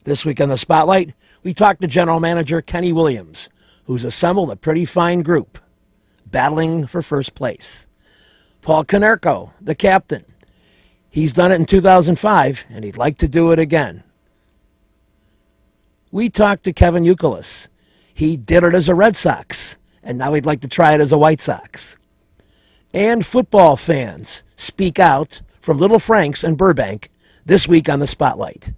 This week on the Spotlight, we talked to General Manager Kenny Williams, who's assembled a pretty fine group, battling for first place. Paul Konerko, the captain. He's done it in 2005, and he'd like to do it again. We talked to Kevin Youkilis. He did it as a Red Sox, and now he'd like to try it as a White Sox. And football fans speak out from Little Frank's in Burbank this week on the Spotlight.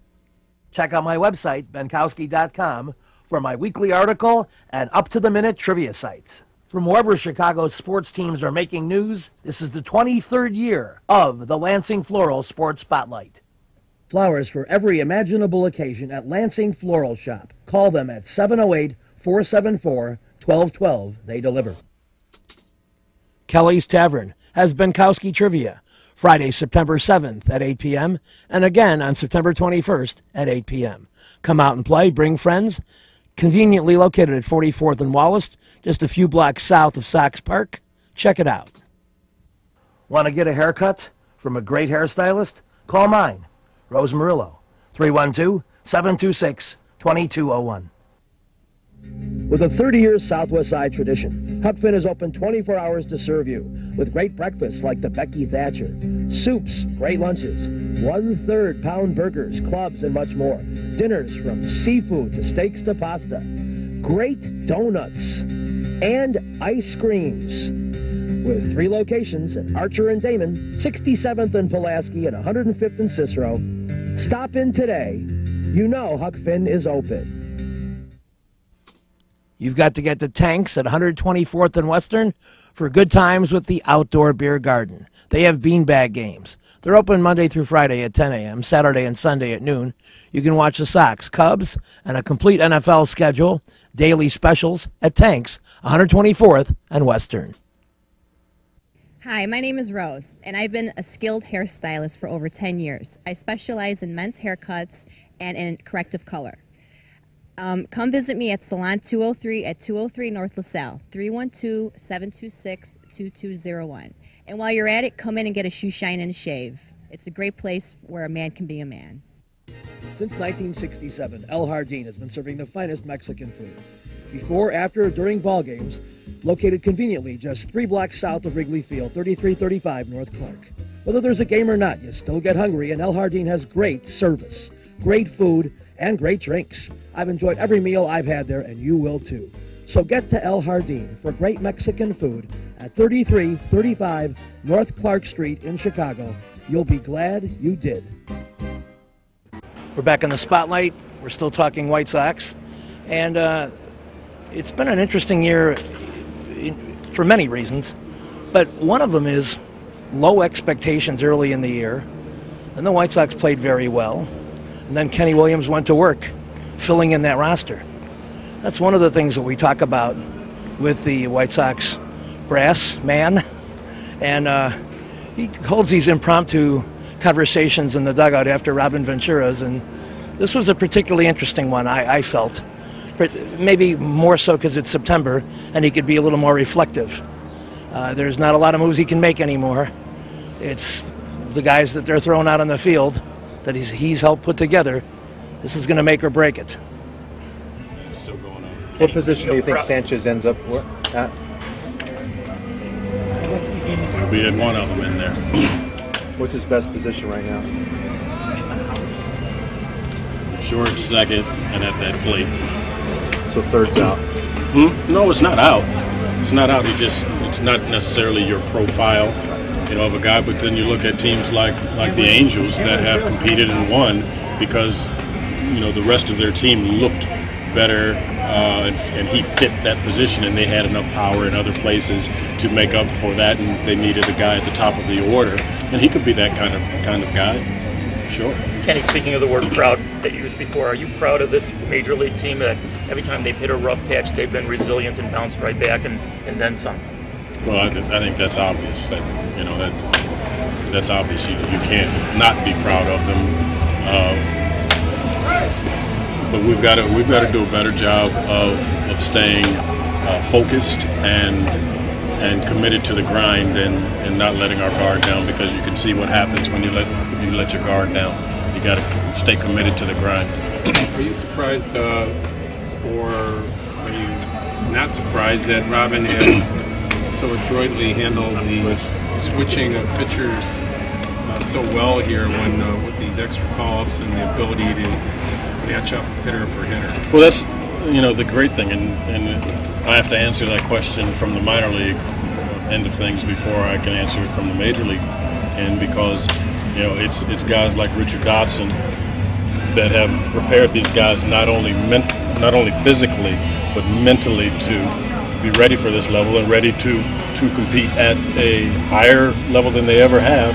Check out my website, benkowski.com, for my weekly article and up-to-the-minute trivia sites. From wherever Chicago's sports teams are making news, this is the 23rd year of the Lansing Floral Sports Spotlight. Flowers for every imaginable occasion at Lansing Floral Shop. Call them at 708-474-1212. They deliver. Kelly's Tavern has Benkowski Trivia, Friday, September 7th at 8 p.m. and again on September 21st at 8 p.m. Come out and play, bring friends. Conveniently located at 44th and Wallace, just a few blocks south of Sox Park. Check it out. Want to get a haircut from a great hairstylist? Call mine, Rose Murillo, 312-726-2201. With a 30-year Southwest Side tradition, Huck Finn is open 24 hours to serve you with great breakfasts like the Becky Thatcher, soups, great lunches, 1/3 pound burgers, clubs, and much more. Dinners from seafood to steaks to pasta, great donuts, and ice creams. With 3 locations at Archer and Damon, 67th and Pulaski, and 105th and Cicero. Stop in today. You know Huck Finn is open. You've got to get to Tanks at 124th and Western for good times with the Outdoor Beer Garden. They have beanbag games. They're open Monday through Friday at 10 a.m., Saturday and Sunday at noon. You can watch the Sox, Cubs, and a complete NFL schedule, daily specials at Tanks, 124th and Western. Hi, my name is Rose, and I've been a skilled hairstylist for over 10 years. I specialize in men's haircuts and in corrective color. Come visit me at Salon 203 at 203 North LaSalle, 312-726-2201. And while you're at it, come in and get a shoe shine and a shave. It's a great place where a man can be a man. Since 1967, El Jardín has been serving the finest Mexican food. Before, after, or during ball games, located conveniently just 3 blocks south of Wrigley Field, 3335 North Clark. Whether there's a game or not, you still get hungry, and El Jardín has great service, great food, and great drinks. I've enjoyed every meal I've had there, and you will too. So get to El Jardín for great Mexican food at 3335 North Clark Street in Chicago. You'll be glad you did. We're back in the Spotlight. We're still talking White Sox. And it's been an interesting year for many reasons. But one of them is low expectations early in the year. And the White Sox played very well. And then Kenny Williams went to work filling in that roster. That's one of the things that we talk about with the White Sox brass man. And he holds these impromptu conversations in the dugout after Robin Ventura's. And this was a particularly interesting one, I felt. Maybe more so because it's September and he could be a little more reflective. There's not a lot of moves he can make anymore. It's the guys that they're throwing out on the field that he's helped put together. This is going to make or break it. Still going on. What position do you think Sanchez ends up at? We had one of them in there. What's his best position right now? Short, second, and at that plate. So third's out. No, it's not out. It's not out. It's not necessarily your profile, of a guy. But then you look at teams like the Angels that have competed and won because, the rest of their team looked better and he fit that position, and they had enough power in other places to make up for that, and they needed a guy at the top of the order, and he could be that kind of guy. Sure. Kenny, speaking of the word proud that you used before, are you proud of this major league team that every time they've hit a rough patch, they've been resilient and bounced right back and then some? Well, I think that's obvious. That's obvious. You can't not be proud of them. But we've got to do a better job of staying focused and committed to the grind and not letting our guard down, because you can see what happens when you let your guard down. You got to stay committed to the grind. Are you surprised, or are you not surprised that Robin has so adroitly handled the switching of pitchers so well here when with these extra call-ups and the ability to match up hitter for hitter? Well, that's the great thing, and I have to answer that question from the minor league end of things before I can answer it from the major league end, because it's guys like Richard Dodson that have prepared these guys not only physically but mentally to be ready for this level and ready to compete at a higher level than they ever have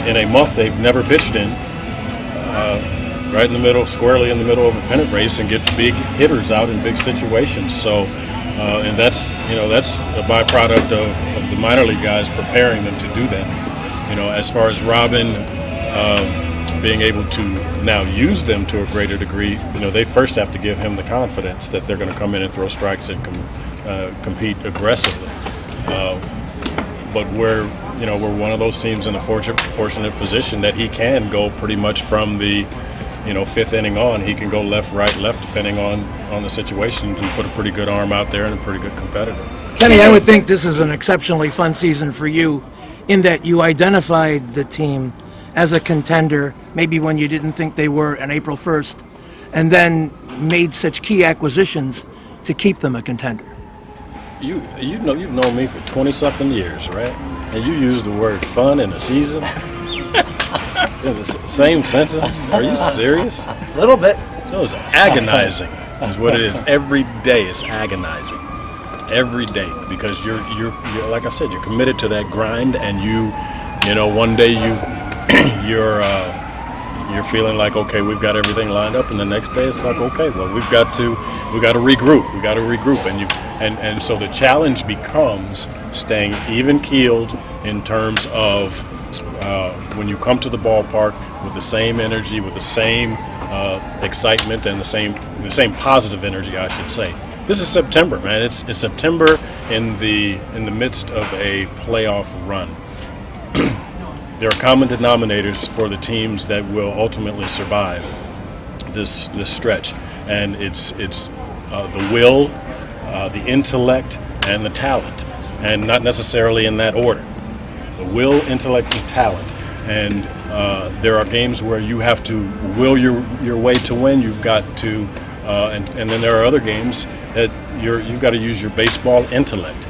in a month they've never pitched in, right in the middle, squarely in the middle of a pennant race, and get big hitters out in big situations. So, and that's a byproduct of the minor league guys preparing them to do that. As far as Robin being able to now use them to a greater degree, they first have to give him the confidence that they're going to come in and throw strikes and compete aggressively. But we're one of those teams in a fortunate position that he can go pretty much from the fifth inning on. He can go left, right, left, depending on the situation, and put a pretty good arm out there and a pretty good competitor. Kenny, I would think this is an exceptionally fun season for you, in that you identified the team as a contender, maybe when you didn't think they were on April 1st, and then made such key acquisitions to keep them a contender. You've known me for 20-something years, right? And you use the word fun in a season? In the same sentence? Are you serious? A little bit. No, it's agonizing is what it is. Every day is agonizing. Every day, because you're like I said, you're committed to that grind, and one day you're feeling like, okay, we've got everything lined up, and the next day it's like, okay, well, we've got to regroup, and so the challenge becomes staying even keeled in terms of when you come to the ballpark with the same energy, with the same excitement, and the same positive energy, I should say. This is September, man. It's September in the midst of a playoff run. There are common denominators for the teams that will ultimately survive this stretch, and it's the will, the intellect, and the talent, and not necessarily in that order. The will, intellect, and talent. And there are games where you have to will your way to win. You've got to, and then there are other games that you've got to use your baseball intellect.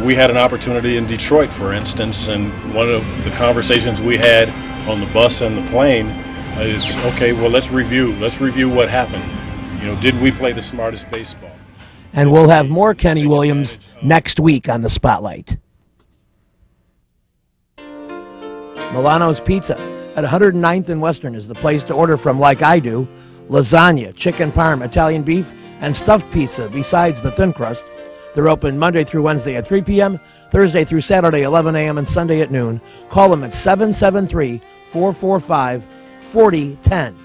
We had an opportunity in Detroit, for instance, and one of the conversations we had on the bus and the plane is, okay, well, let's review what happened. Did we play the smartest baseball? And we'll have more Kenny Williams next week on the Spotlight. Milano's Pizza at 109th and Western is the place to order from, like I do. Lasagna, chicken parm, Italian beef, and stuffed pizza besides the thin crust. They're open Monday through Wednesday at 3 p.m., Thursday through Saturday 11 a.m., and Sunday at noon. Call them at 773-445-4010.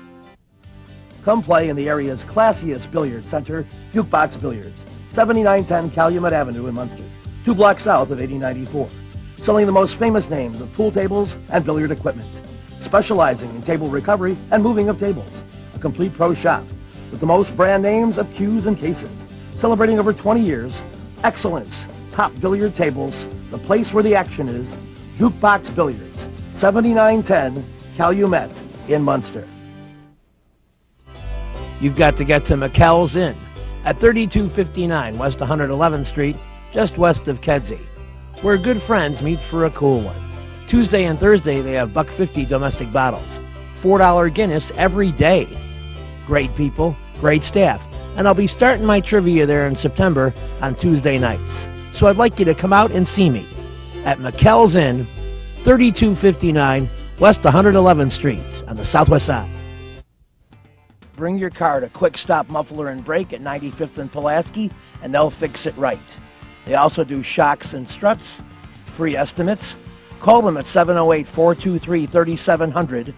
Come play in the area's classiest billiard center, Jukebox Billiards, 7910 Calumet Avenue in Munster, 2 blocks south of 8094. Selling the most famous names of pool tables and billiard equipment. Specializing in table recovery and moving of tables. A complete pro shop with the most brand names of cues and cases. Celebrating over 20 years, excellence, top billiard tables, the place where the action is, Jukebox Billiards, 7910 Calumet in Munster. You've got to get to McKell's Inn at 3259 West 111th Street, just west of Kedzie, where good friends meet for a cool one. Tuesday and Thursday, they have $1.50 domestic bottles, $4 Guinness every day. Great people, great staff, and I'll be starting my trivia there in September on Tuesday nights. So I'd like you to come out and see me at McKell's Inn, 3259 West 111th Street on the southwest side. Bring your car to Quick Stop Muffler and Brake at 95th and Pulaski, and they'll fix it right. They also do shocks and struts, free estimates. Call them at 708-423-3700.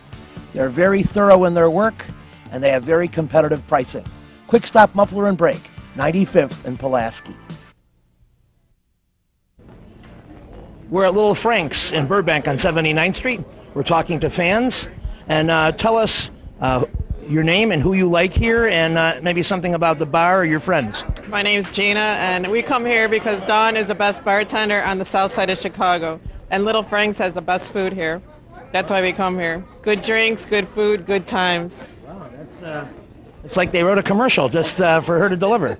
They're very thorough in their work, and they have very competitive pricing. Quick Stop Muffler and Brake, 95th and Pulaski. We're at Little Frank's in Burbank on 79th Street. We're talking to fans, and tell us your name and who you like here, and maybe something about the bar or your friends. My name's Gina, and we come here because Dawn is the best bartender on the south side of Chicago, and Little Frank's has the best food here. That's why we come here. Good drinks, good food, good times. Wow, it's like they wrote a commercial just for her to deliver.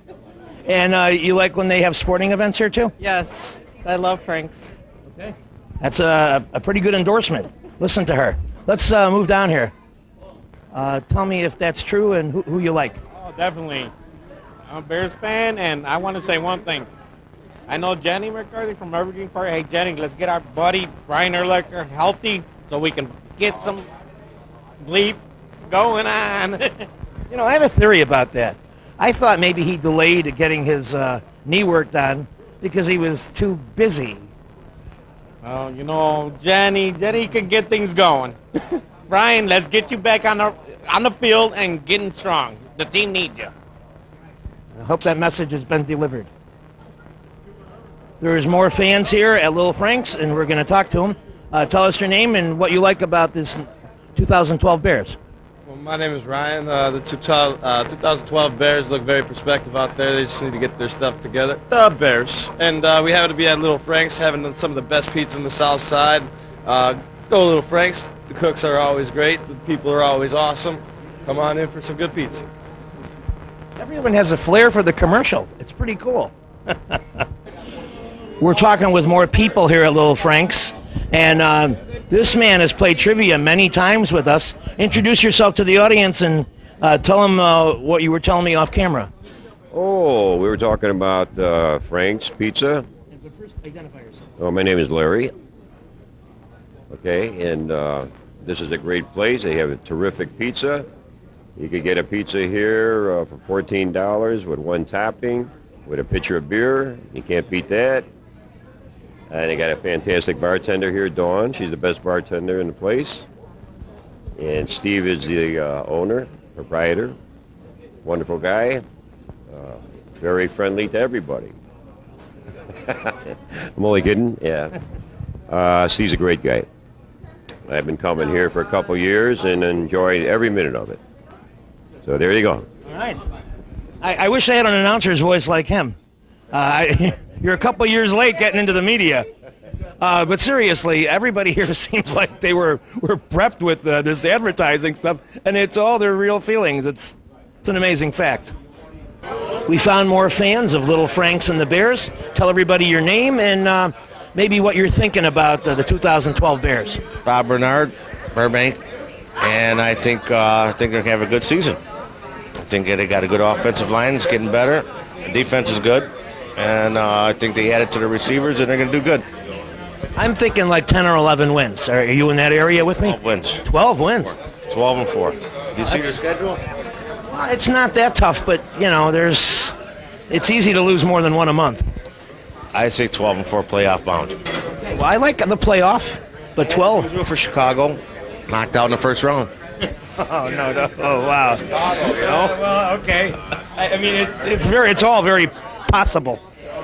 And you like when they have sporting events here too? Yes, I love Frank's. Okay. That's a pretty good endorsement. Listen to her. Let's move down here. Tell me if that's true and who you like. Oh, definitely. I'm a Bears fan, and I want to say one thing. I know Jenny McCarthy from Evergreen Park. Hey, Jenny, let's get our buddy Brian Urlacher healthy so we can get some bleep going on. You know, I have a theory about that. I thought maybe he delayed getting his knee worked on because he was too busy. Well, you know, Jenny can get things going. Brian, let's get you back on the field and getting strong. The team needs you. I hope that message has been delivered. There's more fans here at Little Frank's, and we're going to talk to them. Tell us your name and what you like about this 2012 Bears. Well, my name is Ryan. The 2012 Bears look very prospective out there. They just need to get their stuff together. The Bears. And we happen to be at Little Frank's, having some of the best pizza on the south side. Go Little Frank's. The cooks are always great. The people are always awesome. Come on in for some good pizza. Everyone has a flair for the commercial. It's pretty cool. We're talking with more people here at Little Frank's, and this man has played trivia many times with us. Introduce yourself to the audience and tell them what you were telling me off camera. Oh, we were talking about Frank's Pizza. But first, identify yourself. Oh, my name is Larry. Okay, and this is a great place. They have a terrific pizza. You could get a pizza here for $14 with one topping, with a pitcher of beer. You can't beat that. And they got a fantastic bartender here, Dawn. She's the best bartender in the place. And Steve is the owner, proprietor. Wonderful guy. Very friendly to everybody. I'm only kidding, yeah. Steve's a great guy. I've been coming here for a couple years and enjoyed every minute of it. So there you go. All right. I wish I had an announcer's voice like him. You're a couple years late getting into the media. But seriously, everybody here seems like they were prepped with this advertising stuff, and it's all their real feelings. It's an amazing fact. We found more fans of Little Frank's and the Bears. Tell everybody your name and maybe what you're thinking about the 2012 Bears. Bob Bernard, Burbank, and I think they're going to have a good season. I think they got a good offensive line. It's getting better. The defense is good. And I think they added to the receivers, and they're going to do good. I'm thinking like 10 or 11 wins. Are you in that area with me? 12 wins. 12 wins. 12 and 4. Do you see their schedule? It's not that tough, but, you know, it's easy to lose more than one a month. I say 12 and 4 playoff bound. Okay, well, I like the playoff, but 12. For Chicago, knocked out in the first round. Oh, no. Oh, wow. Well, okay. I mean, it's all very possible.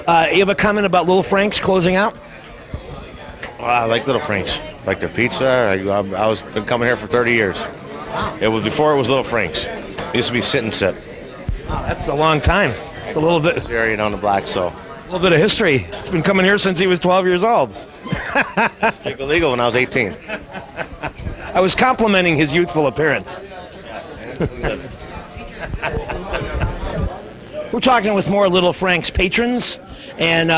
You have a comment about Little Frank's closing out? I like Little Frank's. Like their pizza. I was been coming here for 30 years. It was before it was Little Frank's. It used to be Sit and Sip. Wow, that's a long time. It's a little bit. This area down the block, so. A little bit of history. It's been coming here since he was 12 years old. Legal when I was 18. I was complimenting his youthful appearance. We're talking with more Little Frank's patrons, and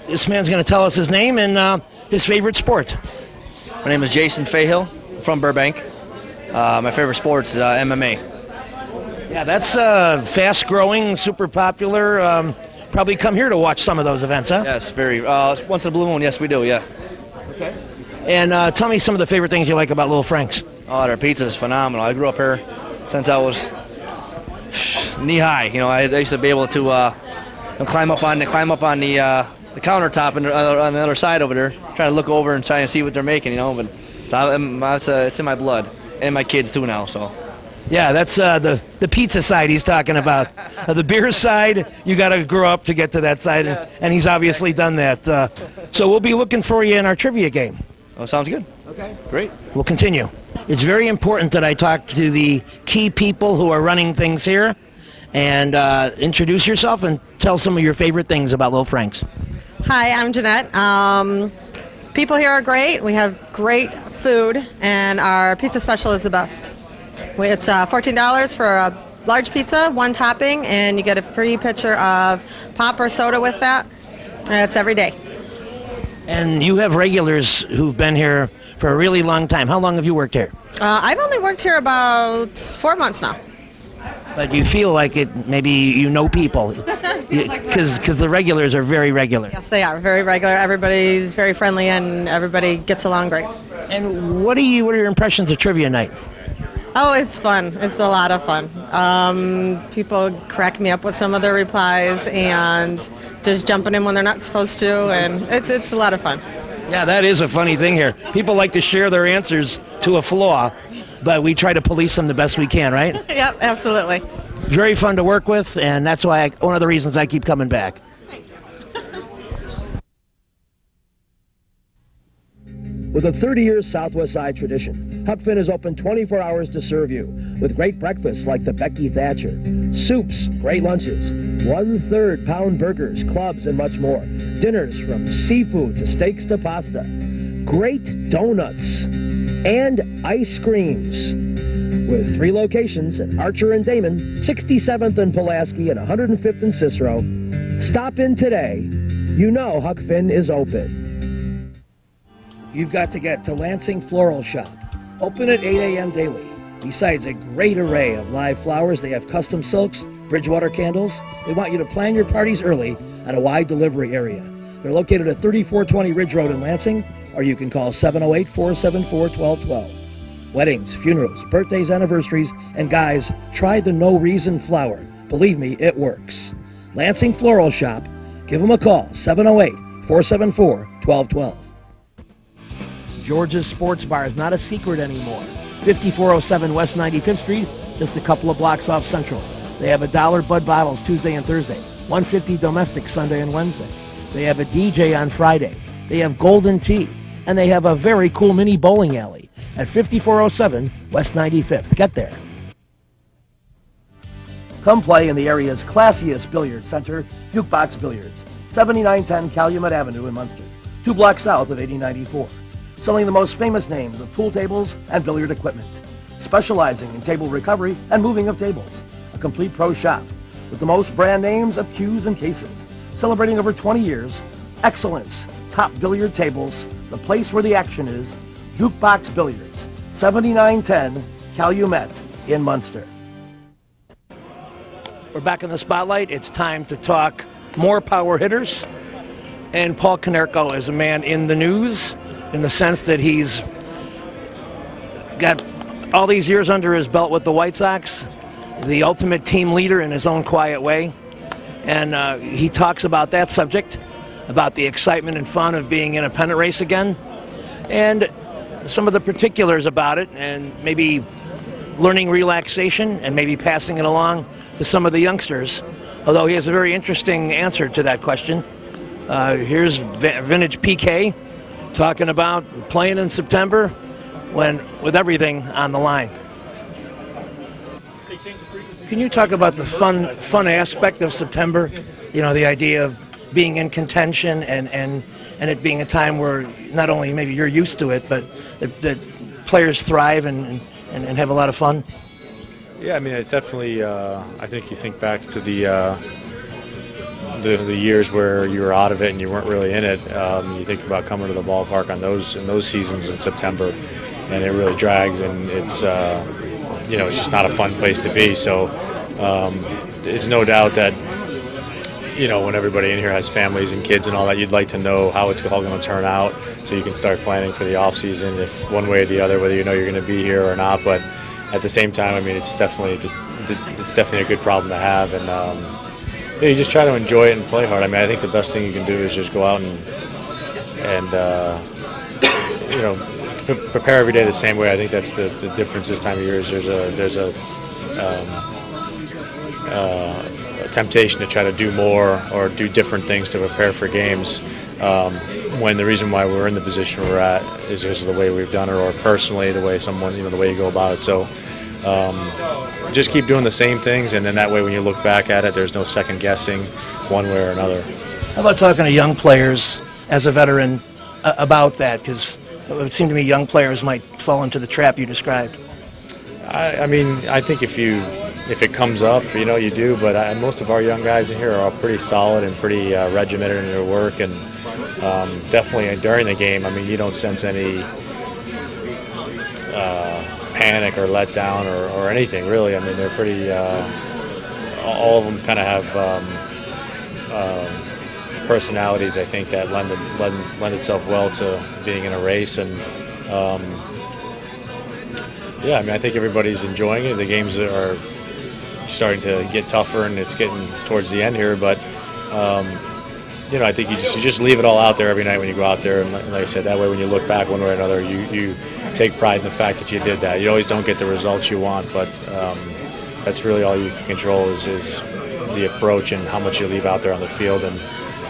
this man's going to tell us his name and his favorite sport. My name is Jason Fahill from Burbank. My favorite sport is MMA. Yeah, that's fast-growing, super popular. Probably come here to watch some of those events, huh? Yes, very. Once in a blue moon, yes, we do, yeah. Okay. And tell me some of the favorite things you like about Little Frank's. Oh, their pizza is phenomenal. I grew up here since I was knee-high. You know, I used to be able to climb up on the countertop and on the other side over there, try to look over and try and see what they're making. You know, but it's in my blood, and my kids too now. So. Yeah, that's the pizza side he's talking about. The beer side, you got to grow up to get to that side, and he's obviously done that. So we'll be looking for you in our trivia game. Oh, sounds good. Okay. Great. We'll continue. it's very important that I talk to the key people who are running things here. And introduce yourself and tell some of your favorite things about Little Frank's. Hi, I'm Jeanette. People here are great. We have great food, and our pizza special is the best. It's $14 for a large pizza, one topping, and you get a free pitcher of pop or soda with that. It's every day. And you have regulars who've been here for a really long time. How long have you worked here? I've only worked here about 4 months now. But you feel like it, maybe you know people, because the regulars are very regular. Yes, they are very regular. Everybody's very friendly, and everybody gets along great. And what are your impressions of trivia night? Oh, it's fun. It's a lot of fun. People crack me up with some of their replies and just jumping in when they're not supposed to, and it's a lot of fun. Yeah, that is a funny thing here. People like to share their answers to a flaw, but we try to police them the best we can, right? Yep, absolutely. Very fun to work with, and that's why one of the reasons I keep coming back. With a 30-year Southwest Side tradition, Huck Finn is open 24 hours to serve you with great breakfasts like the Becky Thatcher, soups, great lunches, 1/3 pound burgers, clubs, and much more. Dinners from seafood to steaks to pasta, great donuts, and ice creams. With 3 locations at Archer and Damon, 67th and Pulaski, and 105th and Cicero. Stop in today. You know Huck Finn is open. You've got to get to Lansing Floral Shop. Open at 8 a.m. daily. Besides a great array of live flowers, they have custom silks, Bridgewater candles. They want you to plan your parties early at a wide delivery area. They're located at 3420 Ridge Road in Lansing, or you can call 708-474-1212. Weddings, funerals, birthdays, anniversaries, and guys, try the No Reason flower. Believe me, it works. Lansing Floral Shop. Give them a call, 708-474-1212. George's Sports Bar is not a secret anymore. 5407 West 95th Street, just a couple of blocks off Central. They have $1 Bud bottles Tuesday and Thursday, $1.50 domestic Sunday and Wednesday. They have a DJ on Friday. They have golden tea, and they have a very cool mini bowling alley at 5407 West 95th. Get there. Come play in the area's classiest billiard center, Jukebox Billiards, 7910 Calumet Avenue in Munster, 2 blocks south of 8094. Selling the most famous names of pool tables and billiard equipment. Specializing in table recovery and moving of tables. A complete pro shop with the most brand names of cues and cases. Celebrating over 20 years. Excellence. Top billiard tables. The place where the action is. Jukebox Billiards. 7910 Calumet in Munster. We're back in the spotlight. It's time to talk more power hitters. And Paul Konerko is a man in the news, in the sense that he's got all these years under his belt with the White Sox, the ultimate team leader in his own quiet way. And he talks about that subject, about the excitement and fun of being in a pennant race again, and some of the particulars about it, and maybe learning relaxation and maybe passing it along to some of the youngsters, although he has a very interesting answer to that question. Here's Vintage PK talking about playing in September with everything on the line. Can you talk about the fun aspect of September? You know, the idea of being in contention and it being a time where not only maybe you're used to it, but that players thrive and have a lot of fun? Yeah, I mean, it definitely, I think you think back to the years where you were out of it and you weren't really in it. You think about coming to the ballpark in those seasons in September, and it really drags, and it's it's just not a fun place to be. So it's no doubt that when everybody in here has families and kids and all that, you'd like to know how it's all going to turn out, so you can start planning for the off season, if one way or the other, whether you're going to be here or not. But at the same time, I mean, it's definitely a good problem to have, and you just try to enjoy it and play hard. I mean, I think the best thing you can do is just go out and prepare every day the same way. I think that's the difference this time of year. Is there's a temptation to try to do more or do different things to prepare for games. when the reason why we're in the position we're at is because of the way we've done it, or personally the way the way you go about it. So just keep doing the same things, and then that way when you look back at it, there's no second guessing one way or another. How about talking to young players as a veteran about that? Because it would seem to me young players might fall into the trap you described. I mean, I think if it comes up, you do. But most of our young guys in here are all pretty solid and pretty regimented in their work, and definitely during the game, I mean, you don't sense any panic or letdown or anything really. I mean, they're pretty. All of them kind of have personalities, I think, that lend itself well to being in a race, and yeah, I mean, I think everybody's enjoying it. The games are starting to get tougher, and it's getting towards the end here, but I think you just leave it all out there every night when you go out there, and like I said, that way when you look back one way or another, you take pride in the fact that you did that. You always don't get the results you want, but that's really all you can control is the approach and how much you leave out there on the field, and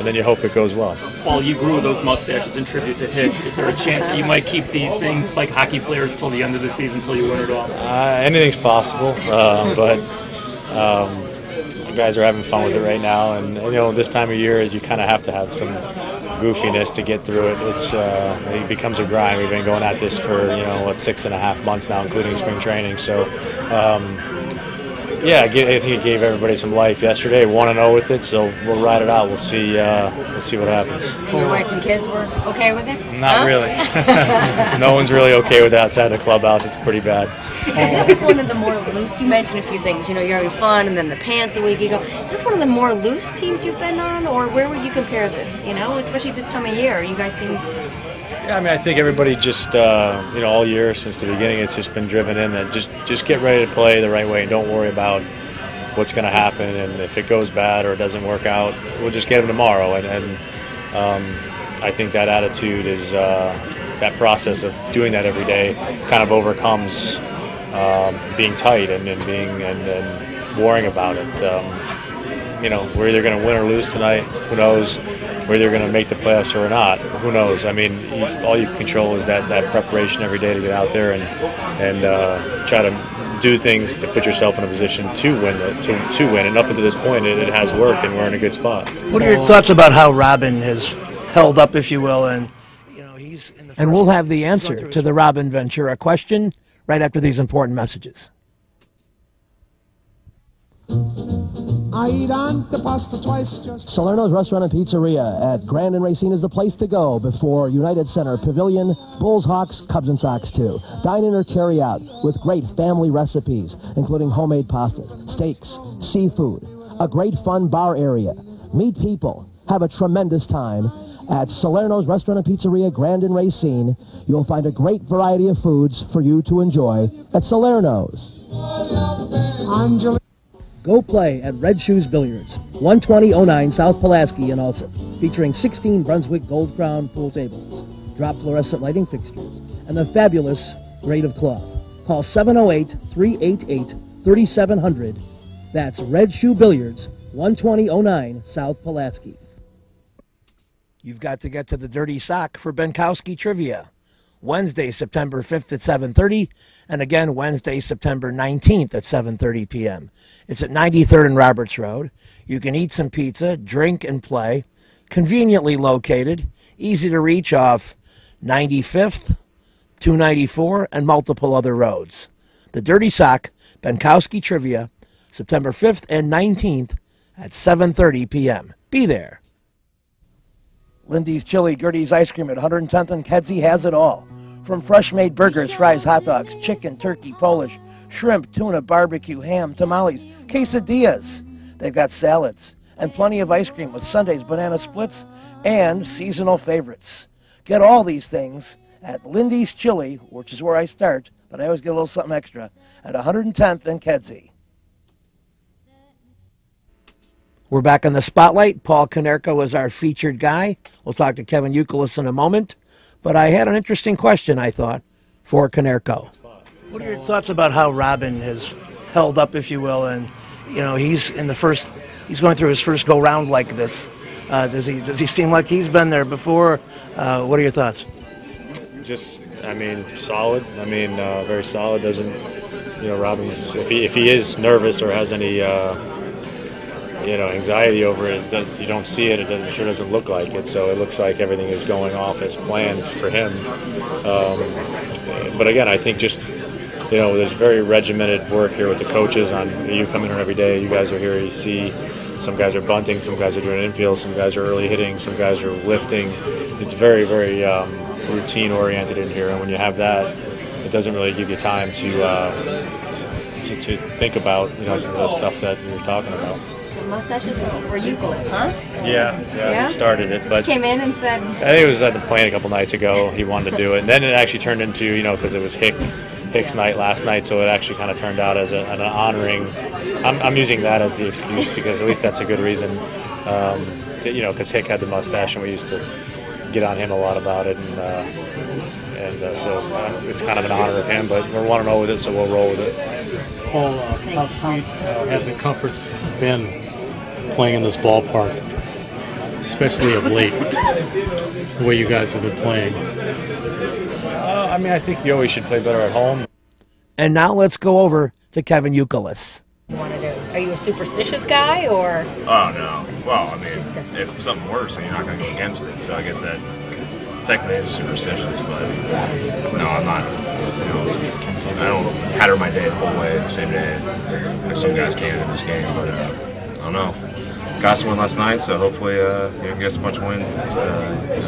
then you hope it goes well. Paul, you grew those mustaches in tribute to Hick. Is there a chance that you might keep these things like hockey players till the end of the season, till you win it all? Anything's possible, but guys are having fun with it right now, and this time of year you kind of have to have some goofiness to get through it. It becomes a grind. We've been going at this for 6.5 months now, including spring training. So yeah, I think it gave everybody some life yesterday. 1-0 with it, so we'll ride it out. We'll see what happens. And your wife and kids were okay with it? Not really. No one's really okay with it outside the clubhouse. It's pretty bad. Is this one of the more loose? You mentioned a few things. You're having fun, and then the pants a week ago. Is this one of the more loose teams you've been on, or where would you compare this? Especially this time of year, you guys seem. Yeah, I mean, I think everybody just, all year since the beginning, it's just been driven in that just get ready to play the right way and don't worry about what's going to happen. And if it goes bad or it doesn't work out, we'll just get them tomorrow. And I think that attitude is that process of doing that every day kind of overcomes being tight and worrying about it. We're either going to win or lose tonight. Who knows? We're either going to make the playoffs or not. Who knows? I mean, all you can control is that preparation every day to get out there and try to do things to put yourself in a position to win. And up until this point, it has worked, and we're in a good spot. What are your thoughts about how Robin has held up, if you will, and he's in the first. And we'll have the answer to the Robin Ventura question right after these important messages. I eat the pasta twice just. Salerno's Restaurant and Pizzeria at Grand and Racine is the place to go before United Center Pavilion, Bulls, Hawks, Cubs, and Sox too. Dine in or carry out with great family recipes, including homemade pastas, steaks, seafood, a great fun bar area. Meet people, have a tremendous time. At Salerno's Restaurant and Pizzeria, Grand and Racine, you'll find a great variety of foods for you to enjoy at Salerno's. Go play at Red Shoes Billiards, 12009 South Pulaski in Alsip, featuring 16 Brunswick Gold Crown pool tables, drop fluorescent lighting fixtures, and a fabulous grade of cloth. Call 708-388-3700. That's Red Shoe Billiards, 12009 South Pulaski. You've got to get to the Dirty Sock for Benkowski Trivia. Wednesday, September 5th at 7:30, and again Wednesday, September 19th at 7:30 p.m. It's at 93rd and Roberts Road. You can eat some pizza, drink, and play. Conveniently located, easy to reach off 95th, 294, and multiple other roads. The Dirty Sock, Benkowski Trivia, September 5th and 19th at 7:30 p.m. Be there. Lindy's Chili, Gertie's Ice Cream at 110th and Kedzie has it all. From fresh-made burgers, fries, hot dogs, chicken, turkey, Polish, shrimp, tuna, barbecue, ham, tamales, quesadillas. They've got salads and plenty of ice cream with sundaes, banana splits, and seasonal favorites. Get all these things at Lindy's Chili, which is where I start, but I always get a little something extra, at 110th and Kedzie. We're back in the spotlight. Paul Konerko is our featured guy. We'll talk to Kevin Youkilis in a moment. But I had an interesting question, I thought, for Konerko. What are your thoughts about how Robin has held up, if you will, and he's going through his first go-round like this. Does he seem like he's been there before? What are your thoughts? Just, I mean, solid. I mean, very solid. Doesn't, Robin's, if he is nervous or has any, anxiety over it, you don't see it. It sure doesn't look like it. So it looks like everything is going off as planned for him. But again, I think just, there's very regimented work here with the coaches on, you come in here every day, you guys are here, you see some guys are bunting, some guys are doing infield, some guys are early hitting, some guys are lifting. It's very, very routine oriented in here, and when you have that, it doesn't really give you time to think about the stuff that you were talking about. The mustaches were Youkilis, huh? Yeah, he started it. Just came in and said. I think it was at the plane a couple nights ago. He wanted to do it, and then it actually turned into because it was Hick's night last night, so it actually kind of turned out as an honoring. I'm using that as the excuse because at least that's a good reason. Because Hick had the mustache, and we used to get on him a lot about it, and so it's kind of an honor of him. But we're 1-0 with it, so we'll roll with it. Paul, how sweet have the comforts been playing in this ballpark, especially of late, the way you guys have been playing? I think you always should play better at home. And now let's go over to Kevin Youkilis. Are you a superstitious guy, or? Oh, no. Well, if something works, then you're not going to go against it. So I guess that technically is superstitious, but no, I'm not. I don't pattern my day the whole way the same day like some guys can in this game, but I don't know. Got some win last night, so hopefully get a bunch of wins.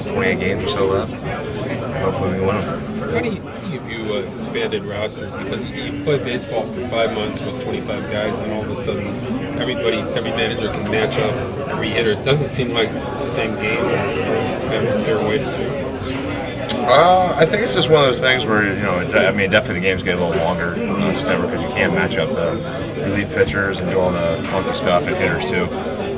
28 games or so left. Hopefully we can win them. How do you view expanded rosters? Because you play baseball for 5 months with 25 guys, and all of a sudden every manager can match up every hitter. It doesn't seem like the same game. Kind of a fair way to do it. I think it's just one of those things where, definitely the games get a little longer in September because you can't match up the relief pitchers and do all the funky stuff and hitters too.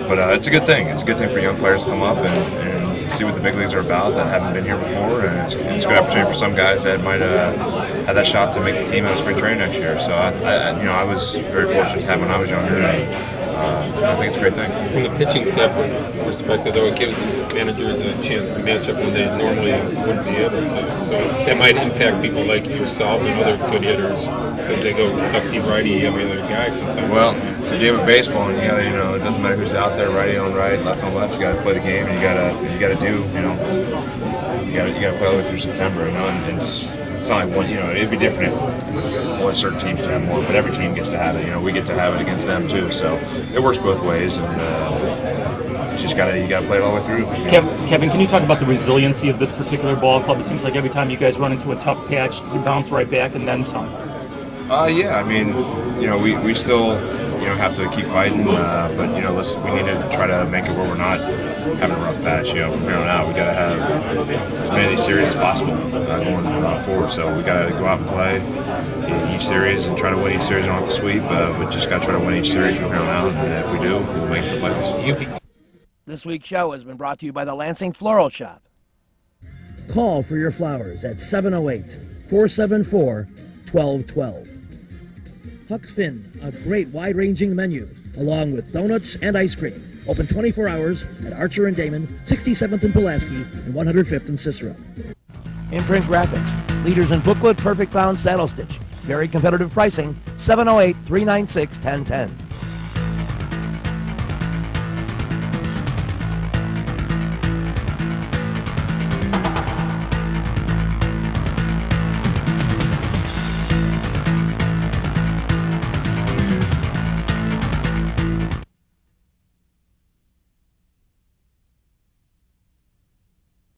But it's a good thing. It's a good thing for young players to come up and see what the big leagues are about that haven't been here before. And it's a good opportunity for some guys that might have that shot to make the team out of spring training next year. So I was very fortunate to have when I was younger. And, I think it's a great thing. From the pitching perspective, though, it gives managers a chance to match up when they normally wouldn't be able to. So that might impact people like yourself and other good hitters because they go lefty, righty, every other guy sometimes. Well, it's a game of baseball, and it doesn't matter who's out there, righty on right, left on left. You got to play the game, and you got to do, you got to play all the way through September. And it's not like one, it'd be different if one certain team could have more, but every team gets to have it. We get to have it against them too, so it works both ways, and you got to play it all the way through. Kevin, can you talk about the resiliency of this particular ball club? It seems like every time you guys run into a tough patch, you bounce right back and then some. We still have to keep fighting, but we need to try to make it where we're not having a rough patch. From here on out, we got to have as many of these series as possible going forward. So we got to go out and play each series and try to win each series. We don't have to sweep, but just got to try to win each series from here on out. And if we do, we'll make the playoffs. This week's show has been brought to you by the Lansing Floral Shop. Call for your flowers at 708-474-1212. Huck Finn, a great wide-ranging menu, along with donuts and ice cream. Open 24 hours at Archer and Damon, 67th and Pulaski, and 105th and Cicero. Imprint Graphics, leaders in booklet, perfect bound saddle stitch. Very competitive pricing, 708-396-1010.